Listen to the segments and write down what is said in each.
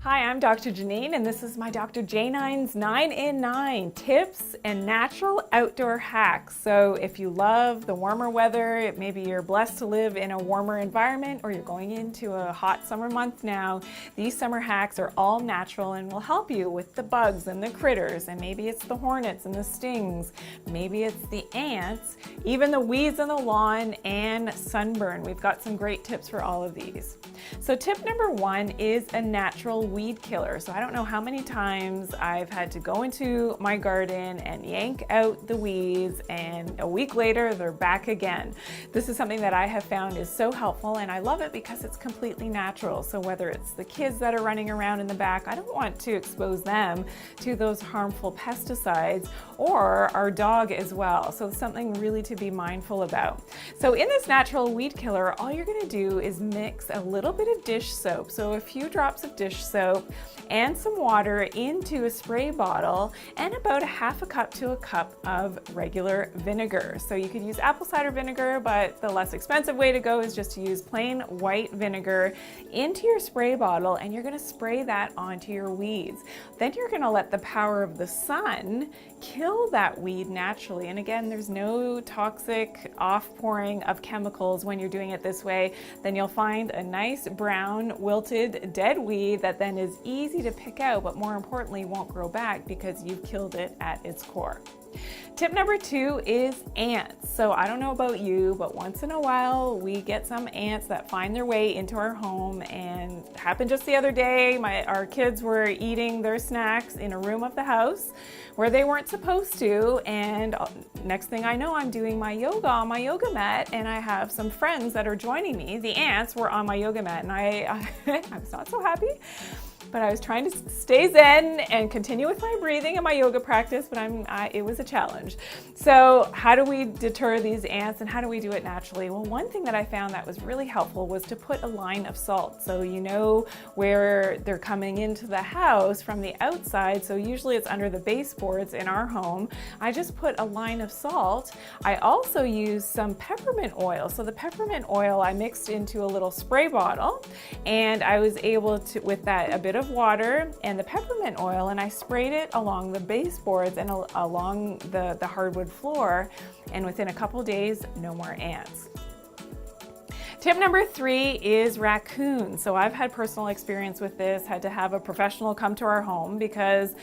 Hi, I'm Dr. Janine, and this is my Dr. J9's 9 in 9 tips and natural outdoor hacks. So if you love the warmer weather, maybe you're blessed to live in a warmer environment, or you're going into a hot summer month now, these summer hacks are all natural and will help you with the bugs and the critters, and maybe it's the hornets and the stings, maybe it's the ants, even the weeds on the lawn and sunburn. We've got some great tips for all of these. So tip number 1 is a natural weed killer. So I don't know how many times I've had to go into my garden and yank out the weeds, and a week later they're back again. This is something that I have found is so helpful, and I love it because it's completely natural. So whether it's the kids that are running around in the back, I don't want to expose them to those harmful pesticides, or our dog as well. So something really to be mindful about. So in this natural weed killer, all you're going to do is mix a little bit of dish soap, so a few drops of dish soap and some water into a spray bottle, and about a half a cup to a cup of regular vinegar. So you could use apple cider vinegar, but the less expensive way to go is just to use plain white vinegar into your spray bottle, and you're going to spray that onto your weeds. Then you're going to let the power of the sun kill that weed naturally. And again, there's no toxic off-pouring of chemicals when you're doing it this way. Then you'll find a nice brown wilted dead weed that then is easy to pick out, but more importantly won't grow back because you've killed it at its core. Tip number 2 is ants. So I don't know about you, but once in a while we get some ants that find their way into our home, and it happened just the other day. Our kids were eating their snacks in a room of the house where they weren't supposed to, and next thing I know, I'm doing my yoga on my yoga mat, and I have some friends that are joining me. The ants were on my yoga mat, and I was not so happy. But I was trying to stay zen and continue with my breathing and my yoga practice, but it was a challenge. So how do we deter these ants, and how do we do it naturally? Well, one thing that I found that was really helpful was to put a line of salt. So you know where they're coming into the house from the outside. So usually it's under the baseboards in our home. I just put a line of salt. I also used some peppermint oil. So the peppermint oil I mixed into a little spray bottle, and I was able to, with that, a bit of water and the peppermint oil, and I sprayed it along the baseboards and along the hardwood floor, and within a couple days, no more ants. Tip number 3 is raccoons. So I've had personal experience with this, had to have a professional come to our home because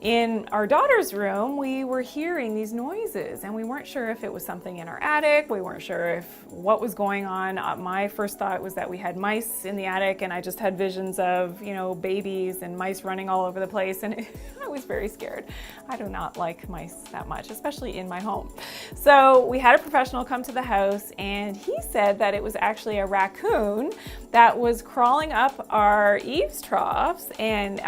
in our daughter's room, we were hearing these noises, and we weren't sure if it was something in our attic. We weren't sure what was going on. My first thought was that we had mice in the attic, and I just had visions of, babies and mice running all over the place, and I was very scared. I do not like mice that much, especially in my home. So we had a professional come to the house, and he said that it was actually a raccoon that was crawling up our eaves troughs and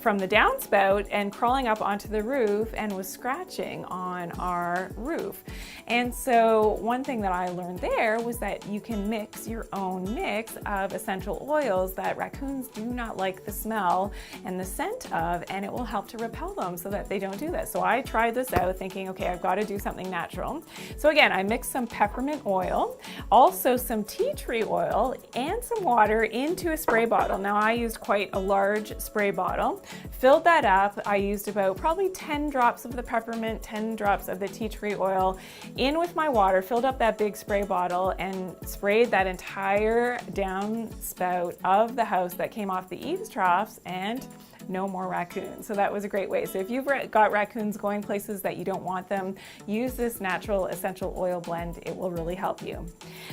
from the downspout and crawling up onto the roof and was scratching on our roof. And so one thing that I learned there was that you can mix your own mix of essential oils that raccoons do not like the smell and the scent of, and it will help to repel them so that they don't do this. So I tried this out thinking, okay, I've got to do something natural. So again, I mixed some peppermint oil, also some tea tree oil, and some water into a spray bottle. Now I used quite a large spray bottle, filled that up. I used about probably 10 drops of the peppermint, 10 drops of the tea tree oil in with my water, filled up that big spray bottle, and sprayed that entire downspout of the house that came off the eaves troughs, and no more raccoons. So that was a great way. So if you've got raccoons going places that you don't want them, use this natural essential oil blend. It will really help you.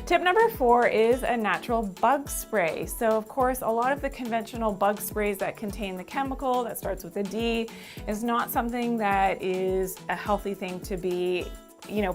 Tip number 4 is a natural bug spray. So of course, a lot of the conventional bug sprays that contain the chemical that starts with a D is not something that is a healthy thing to be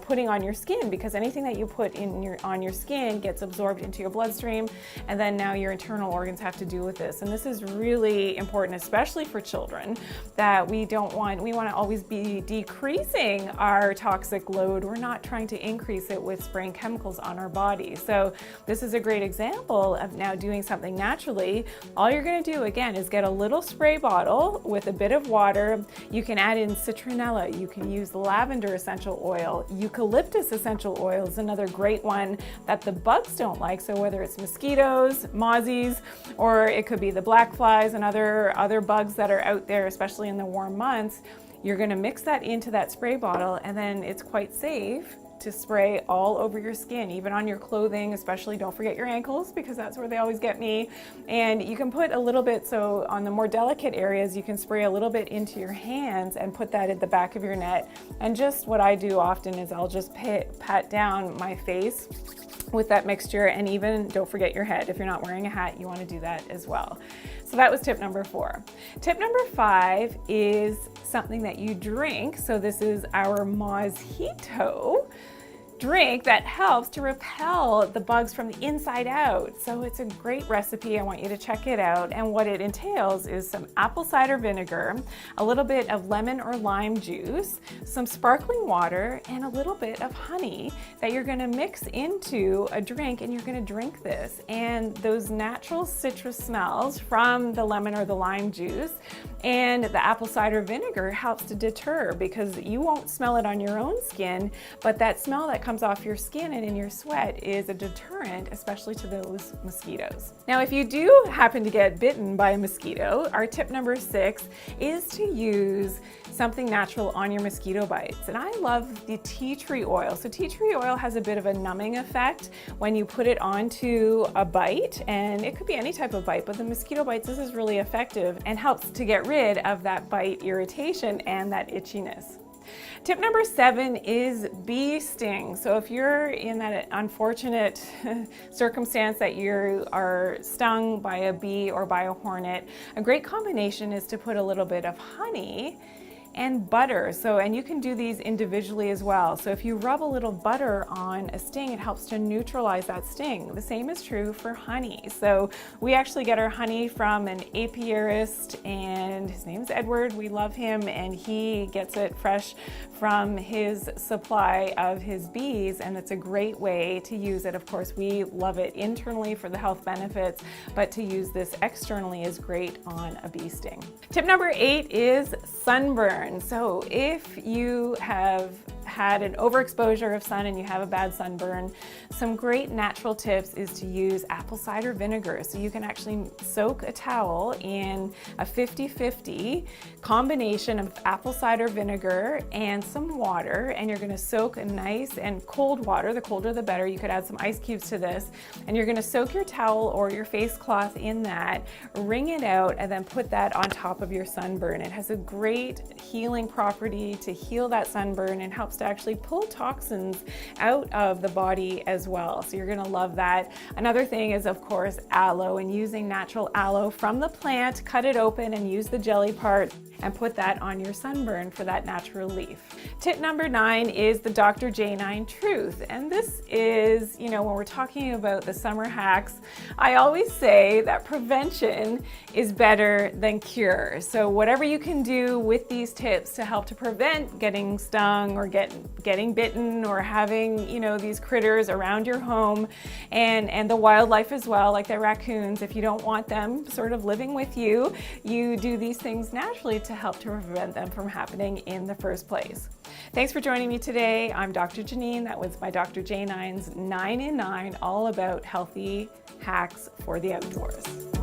putting on your skin, because anything that you put on your skin gets absorbed into your bloodstream, and then now your internal organs have to deal with this. And this is really important, especially for children, that we want to always be decreasing our toxic load. We're not trying to increase it with spraying chemicals on our body. So this is a great example of now doing something naturally. All you're going to do again is get a little spray bottle with a bit of water. You can add in citronella, you can use lavender essential oil, well. Eucalyptus essential oil is another great one that the bugs don't like. So whether it's mosquitoes, mozzies, or it could be the black flies and other bugs that are out there, especially in the warm months, you're gonna mix that into that spray bottle, and then it's quite safe to spray all over your skin, even on your clothing, especially don't forget your ankles, because that's where they always get me. And you can put a little bit, so on the more delicate areas, you can spray a little bit into your hands and put that at the back of your neck. And just what I do often is I'll just pat down my face with that mixture, and even don't forget your head. If you're not wearing a hat, you want to do that as well. So that was tip number 4. Tip number 5 is something that you drink. So this is our Mosquito drink that helps to repel the bugs from the inside out. So it's a great recipe. I want you to check it out. And what it entails is some apple cider vinegar, a little bit of lemon or lime juice, some sparkling water, and a little bit of honey that you're gonna mix into a drink, and you're gonna drink this. And those natural citrus smells from the lemon or the lime juice and the apple cider vinegar helps to deter, because you won't smell it on your own skin, but that smell that comes off your skin and in your sweat is a deterrent, especially to those mosquitoes. Now, if you do happen to get bitten by a mosquito, our tip number 6 is to use something natural on your mosquito bites. And I love the tea tree oil. So tea tree oil has a bit of a numbing effect when you put it onto a bite, and it could be any type of bite, but the mosquito bites, this is really effective and helps to get rid of that bite irritation and that itchiness. Tip number 7 is bee sting. So if you're in that unfortunate circumstance that you are stung by a bee or by a hornet, a great combination is to put a little bit of honey and butter. And you can do these individually as well. So if you rub a little butter on a sting, it helps to neutralize that sting. The same is true for honey. So we actually get our honey from an apiarist, and his name's Edward. We love him, and he gets it fresh from his supply of his bees, and it's a great way to use it. Of course, we love it internally for the health benefits, but to use this externally is great on a bee sting. Tip number 8 is sunburn. So if you have had an overexposure of sun and you have a bad sunburn, some great natural tips is to use apple cider vinegar. So you can actually soak a towel in a 50-50 combination of apple cider vinegar and some water, and you're gonna soak a nice and cold water. The colder the better. You could add some ice cubes to this, and you're gonna soak your towel or your face cloth in that, wring it out, and then put that on top of your sunburn. It has a great healing property to heal that sunburn and helps to actually pull toxins out of the body as well. So you're gonna love that. Another thing is, of course, aloe, and using natural aloe from the plant. Cut it open and use the jelly part and put that on your sunburn for that natural relief. Tip number 9 is the Dr. J9 Truth. And this is, when we're talking about the summer hacks, I always say that prevention is better than cure. So whatever you can do with these tips to help to prevent getting stung or getting bitten or having, these critters around your home, and the wildlife as well, like the raccoons, if you don't want them sort of living with you, you do these things naturally to help to prevent them from happening in the first place. Thanks for joining me today. I'm Dr. Janine. That was my Dr. J9's 9 in 9, all about healthy hacks for the outdoors.